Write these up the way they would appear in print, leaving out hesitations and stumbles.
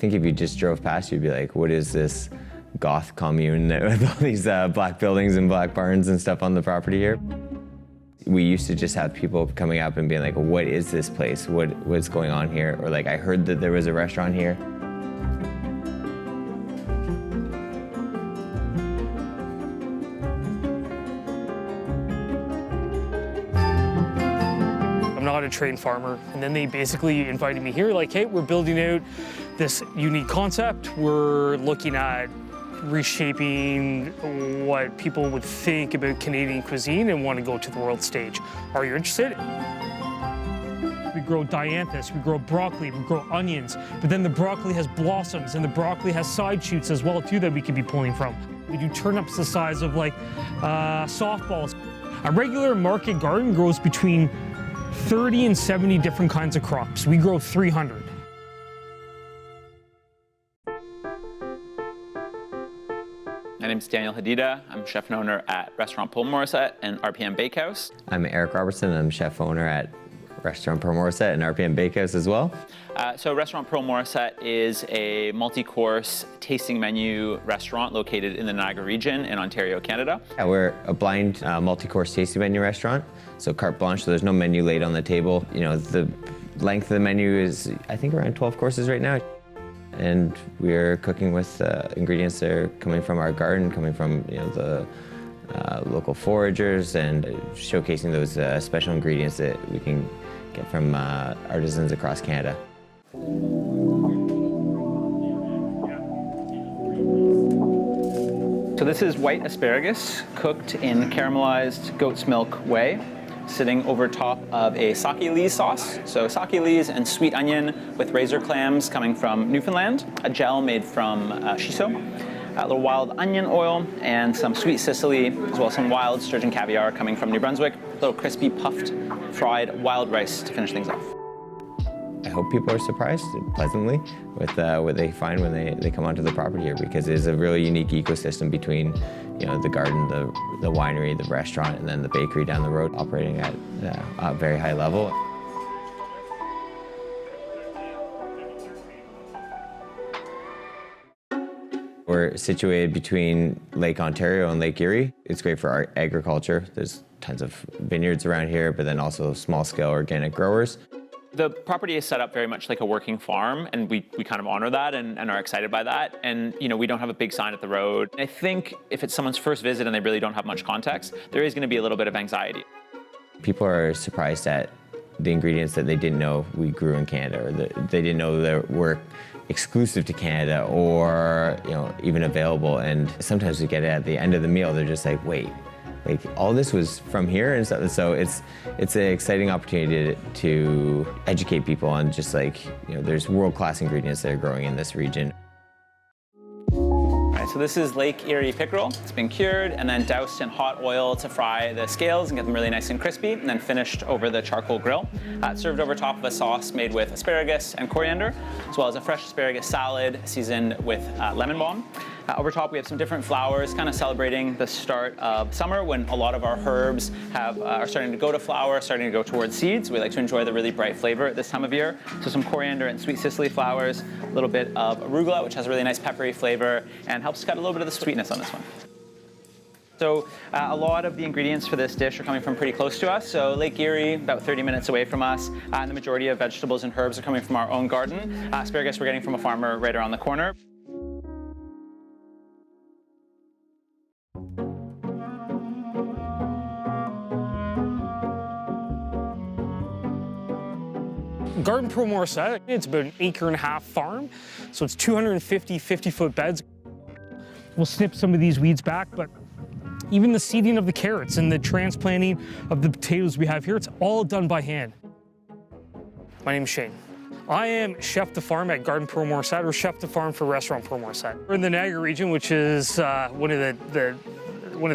think if you just drove past, you'd be like, what is this goth commune with all these black buildings and black barns and stuff on the property here? We used to just have people coming up and being like, what is this place? What's going on here? Or like, I heard that there was a restaurant here. I'm not a trained farmer. And then they basically invited me here, like, hey, we're building out this unique concept. We're looking at reshaping what people would think about Canadian cuisine and want to go to the world stage. Are you interested? We grow dianthus, we grow broccoli, we grow onions, but then the broccoli has blossoms and the broccoli has side shoots as well too that we could be pulling from. We do turnips the size of like softballs. A regular market garden grows between 30 and 70 different kinds of crops. We grow 300. My name is Daniel Hadida. I'm chef and owner at restaurant Pearl Morissette and RPM Bakehouse. I'm Eric Robertson. I'm chef owner at restaurant Pearl Morissette and RPM Bakehouse as well. So restaurant Pearl Morissette is a multi-course tasting menu restaurant located in the Niagara region in Ontario, Canada. Yeah, we're a blind multi-course tasting menu restaurant. So carte blanche, so there's no menu laid on the table. You know, the length of the menu is, I think, around 12 courses right now. And we're cooking with ingredients that are coming from our garden, coming from the local foragers, and showcasing those special ingredients that we can get from artisans across Canada. So this is white asparagus cooked in caramelized goat's milk whey, sitting over top of a sake lees sauce. So sake lees and sweet onion with razor clams coming from Newfoundland, a gel made from shiso, a little wild onion oil, and some sweet Sicily, as well as some wild sturgeon caviar coming from New Brunswick, a little crispy puffed fried wild rice to finish things off. I hope people are surprised pleasantly with what they find when they come onto the property here, because it is a really unique ecosystem between the garden, the winery, the restaurant, and then the bakery down the road, operating at a very high level. We're situated between Lake Ontario and Lake Erie. It's great for our agriculture. There's tons of vineyards around here, but then also small-scale organic growers. The property is set up very much like a working farm, and we kind of honor that and are excited by that. And we don't have a big sign at the road. I think if it's someone's first visit and they really don't have much context, there is going to be a little bit of anxiety. People are surprised at the ingredients that they didn't know we grew in Canada, or that they didn't know that were exclusive to Canada, or even available. And sometimes we get it at the end of the meal, they're just like, wait, like all this was from here and stuff. So it's an exciting opportunity to educate people on just like, there's world-class ingredients that are growing in this region. So this is Lake Erie pickerel. It's been cured and then doused in hot oil to fry the scales and get them really nice and crispy, and then finished over the charcoal grill. It's served over top of a sauce made with asparagus and coriander, as well as a fresh asparagus salad seasoned with lemon balm. Over top we have some different flowers, kind of celebrating the start of summer when a lot of our herbs are starting to go to flower, starting to go towards seeds. We like to enjoy the really bright flavor at this time of year. So some coriander and sweet Sicily flowers, a little bit of arugula, which has a really nice peppery flavor and helps cut a little bit of the sweetness on this one. So a lot of the ingredients for this dish are coming from pretty close to us. So Lake Erie, about 30 minutes away from us, and the majority of vegetables and herbs are coming from our own garden. Asparagus we're getting from a farmer right around the corner. Garden Pearl Morissette, it's about an 1.5 acre farm, so it's 250 50-foot beds. We'll snip some of these weeds back, but even the seeding of the carrots and the transplanting of the potatoes we have here, it's all done by hand. My name is Shane. I am chef de farm at Garden Pearl Morissette, or chef de farm for restaurant Pearl Morissette. We're in the Niagara region, which is one of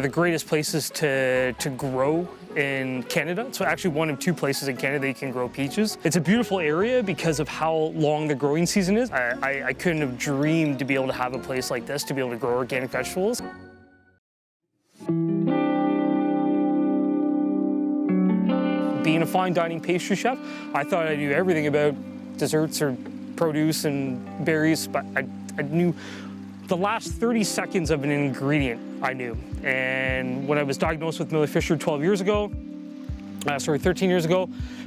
the greatest places to grow in Canada. It's actually one of 2 places in Canada that you can grow peaches. It's a beautiful area because of how long the growing season is. I couldn't have dreamed to be able to have a place like this, to be able to grow organic vegetables. Being a fine dining pastry chef, I thought I knew everything about desserts or produce and berries, but I knew the last 30 seconds of an ingredient I knew. And when I was diagnosed with Miller Fisher 13 years ago,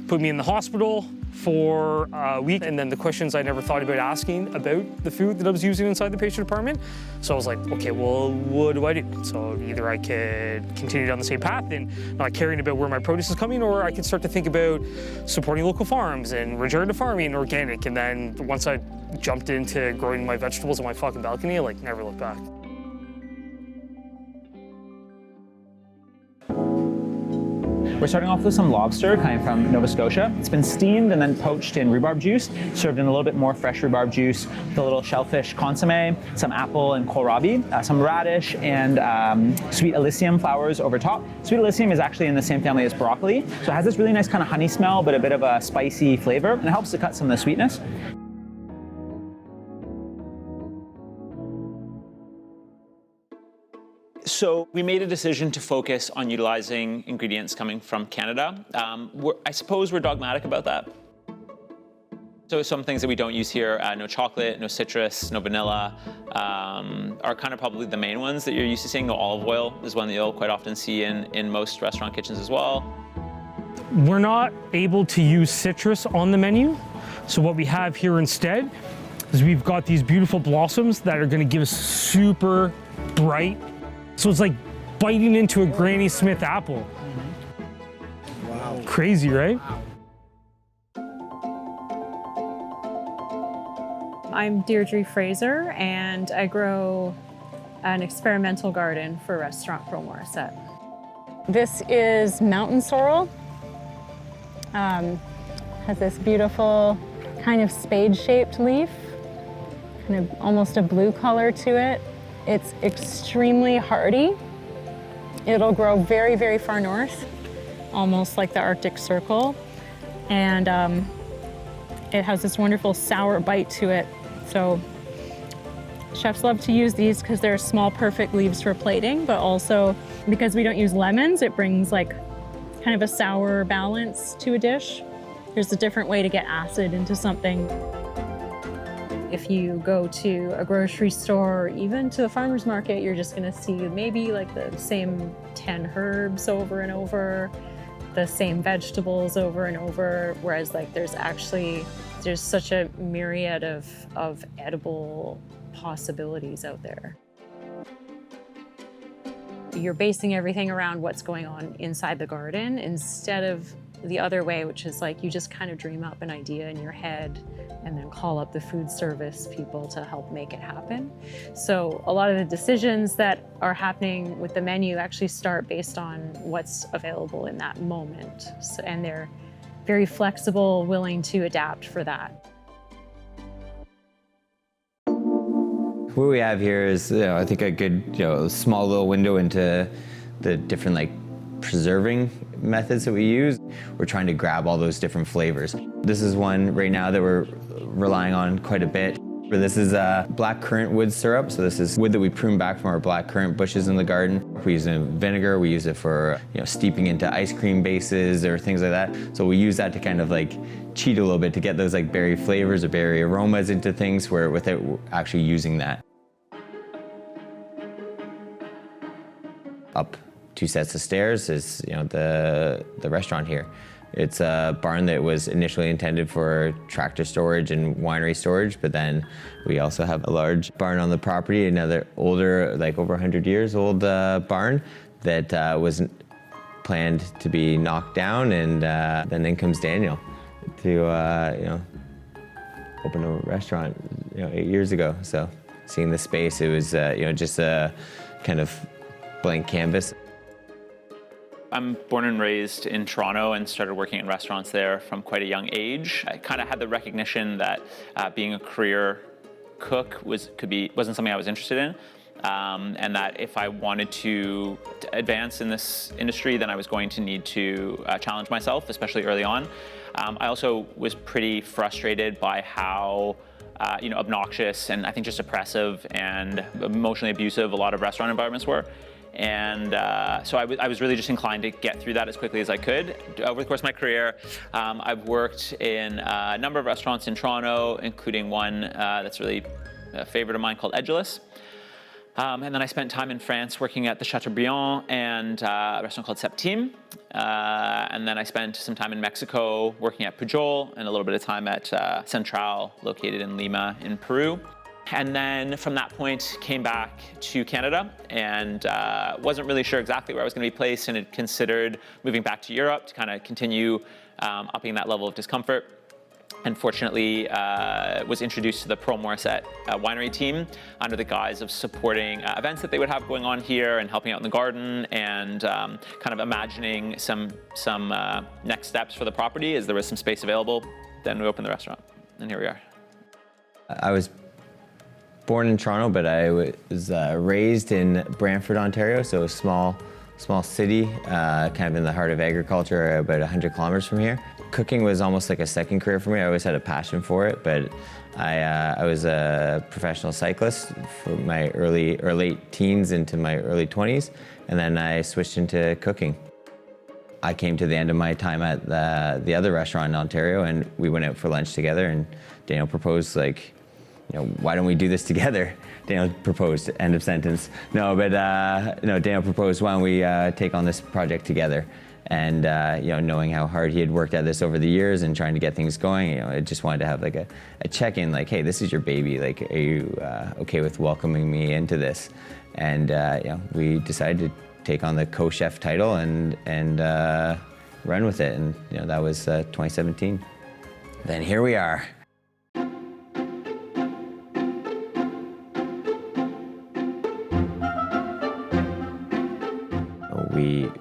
put me in the hospital for a week, and then the questions I never thought about asking about the food that I was using inside the patient department. So I was like, okay, well, what do I do? So either I could continue down the same path and not caring about where my produce is coming, or I could start to think about supporting local farms and regenerative farming and organic. And then once I jumped into growing my vegetables on my fucking balcony, I like never looked back. We're starting off with some lobster coming from Nova Scotia. It's been steamed and then poached in rhubarb juice, served in a little bit more fresh rhubarb juice with a little shellfish consomme, some apple and kohlrabi, some radish, and sweet alyssum flowers over top. Sweet alyssum is actually in the same family as broccoli, so it has this really nice kind of honey smell, but a bit of a spicy flavor, and it helps to cut some of the sweetness. So we made a decision to focus on utilizing ingredients coming from Canada. I suppose we're dogmatic about that. So some things that we don't use here, no chocolate, no citrus, no vanilla, are kind of probably the main ones that you're used to seeing. No olive oil is one that you'll quite often see in most restaurant kitchens as well. We're not able to use citrus on the menu. So what we have here instead is we've got these beautiful blossoms that are gonna give us super bright. So it's like biting into a Granny Smith apple. Wow. Crazy, right? I'm Deirdre Fraser, and I grow an experimental garden for restaurant Pearl Morissette. This is mountain sorrel. Has this beautiful kind of spade-shaped leaf, kind of almost a blue color to it. It's extremely hardy. It'll grow very, very far north, almost like the Arctic Circle. And it has this wonderful sour bite to it. So chefs love to use these because they're small, perfect leaves for plating, but also because we don't use lemons, it brings like kind of a sour balance to a dish. There's a different way to get acid into something. If you go to a grocery store or even to a farmer's market, you're just gonna see maybe like the same 10 herbs over and over, the same vegetables over and over, whereas like there's such a myriad of edible possibilities out there. You're basing everything around what's going on inside the garden instead of the other way, which is like you just kind of dream up an idea in your head and then call up the food service people to help make it happen. So a lot of the decisions that are happening with the menu actually start based on what's available in that moment. So, and they're very flexible, willing to adapt for that. What we have here is, I think a good, small little window into the different preserving methods that we use. We're trying to grab all those different flavors. This is one right now that we're relying on quite a bit. This is black currant wood syrup. So this is wood that we prune back from our black currant bushes in the garden. We use it in vinegar. We use it for steeping into ice cream bases or things like that. So we use that to kind of cheat a little bit to get those berry flavors or berry aromas into things without actually using that. Up 2 sets of stairs is the restaurant here. It's a barn that was initially intended for tractor storage and winery storage, but then we also have a large barn on the property, another older, over 100 years old barn that was planned to be knocked down, and then in comes Daniel to open a restaurant 8 years ago. So seeing the space, it was just a kind of blank canvas. I'm born and raised in Toronto and started working in restaurants there from quite a young age. I kind of had the recognition that being a career cook wasn't something I was interested in, and that if I wanted to advance in this industry, then I was going to need to challenge myself, especially early on. I also was pretty frustrated by how obnoxious and I think just oppressive and emotionally abusive a lot of restaurant environments were. And so I was really just inclined to get through that as quickly as I could. Over the course of my career, I've worked in a number of restaurants in Toronto, including one that's really a favorite of mine called Edgeless. And then I spent time in France working at the Chateaubriand and a restaurant called Septime. And then I spent some time in Mexico working at Pujol and a little bit of time at Central, located in Lima in Peru. And then from that point, came back to Canada and wasn't really sure exactly where I was going to be placed, and had considered moving back to Europe to kind of continue upping that level of discomfort. And fortunately, was introduced to the Pearl Morissette winery team under the guise of supporting events that they would have going on here and helping out in the garden and kind of imagining some next steps for the property as there was some space available. Then we opened the restaurant, and here we are. I was born in Toronto, but I was raised in Brantford, Ontario, so a small city, kind of in the heart of agriculture, about 100 kilometers from here. Cooking was almost like a second career for me. I always had a passion for it, but I was a professional cyclist for my early or late teens into my early 20s, and then I switched into cooking. I came to the end of my time at the other restaurant in Ontario, and we went out for lunch together, and Daniel proposed, like, why don't we do this together? Daniel proposed, end of sentence. No, but Daniel proposed, why don't we take on this project together? And knowing how hard he had worked at this over the years and trying to get things going, I just wanted to have like a check-in, like, hey, this is your baby. Like, are you okay with welcoming me into this? And we decided to take on the co-chef title and run with it. And that was 2017. Then here we are.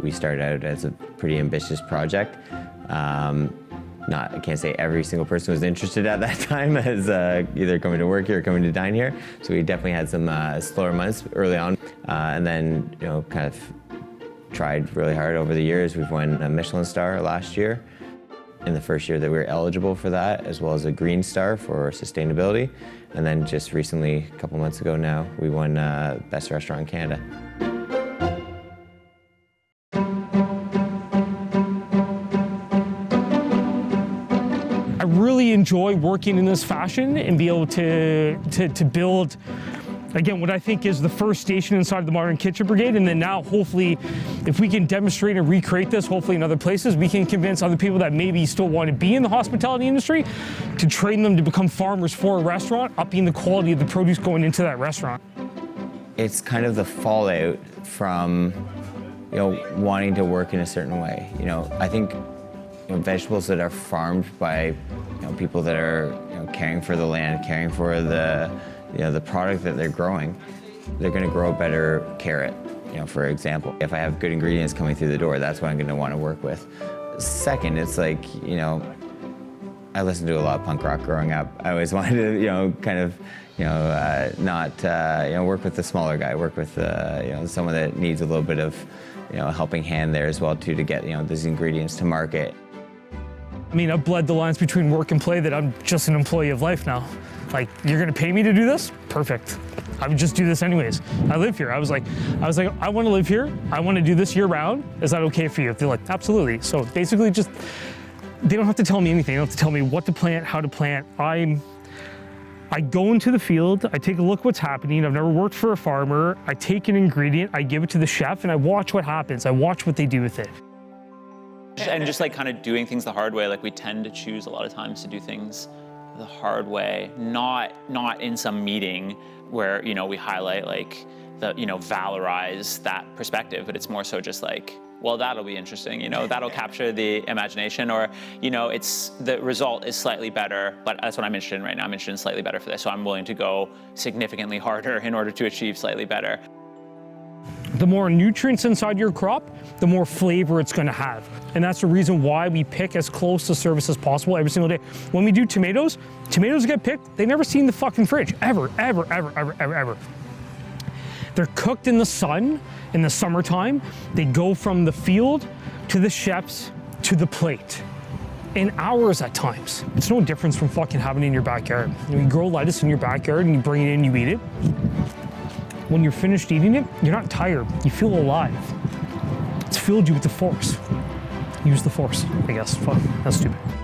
We started out as a pretty ambitious project. I can't say every single person was interested at that time as either coming to work here or coming to dine here. So we definitely had some slower months early on, and then kind of tried really hard over the years. We've won a Michelin star last year, in the first year that we were eligible for that, as well as a green star for sustainability. And then just recently, a couple months ago now, we won Best Restaurant in Canada. I really enjoy working in this fashion and be able to build, again, what I think is the first station inside the Modern Kitchen Brigade. And then now, hopefully, if we can demonstrate and recreate this, hopefully in other places, we can convince other people that maybe still want to be in the hospitality industry to train them to become farmers for a restaurant, upping the quality of the produce going into that restaurant. It's kind of the fallout from, wanting to work in a certain way. I think vegetables that are farmed by people that are caring for the land, caring for the product that they're growing, they're going to grow a better carrot, for example. If I have good ingredients coming through the door, that's what I'm going to want to work with. Second, it's like, I listened to a lot of punk rock growing up. I always wanted to, kind of, not, work with the smaller guy, work with, someone that needs a little bit of, a helping hand there as well, too, to get, those ingredients to market. I mean, I've bled the lines between work and play that I'm just an employee of life now. Like, you're gonna pay me to do this? Perfect. I would just do this anyways. I live here. I was like, I want to live here. I want to do this year round. Is that okay for you? They're like, absolutely. So basically they don't have to tell me anything. They don't have to tell me what to plant, how to plant. I go into the field, I take a look what's happening. I've never worked for a farmer. I take an ingredient, I give it to the chef, and I watch what happens. I watch what they do with it. And just like kind of doing things the hard way, like we tend to choose a lot of times to do things the hard way, not in some meeting where, we highlight like the, valorize that perspective, but it's more so just like, well, that'll be interesting, that'll capture the imagination, or, it's the result is slightly better, but that's what I'm interested in right now. I'm interested in slightly better for this, so I'm willing to go significantly harder in order to achieve slightly better. The more nutrients inside your crop, the more flavor it's going to have. And that's the reason why we pick as close to service as possible every single day. When we do tomatoes get picked, they never see in the fucking fridge, ever. They're cooked in the sun in the summertime. They go from the field to the chefs to the plate in hours at times. It's no difference from fucking having it in your backyard. You grow lettuce in your backyard and you bring it in, you eat it. when you're finished eating it, you're not tired. You feel alive. It's filled you with the force. Use the force, I guess. Fuck, that's stupid.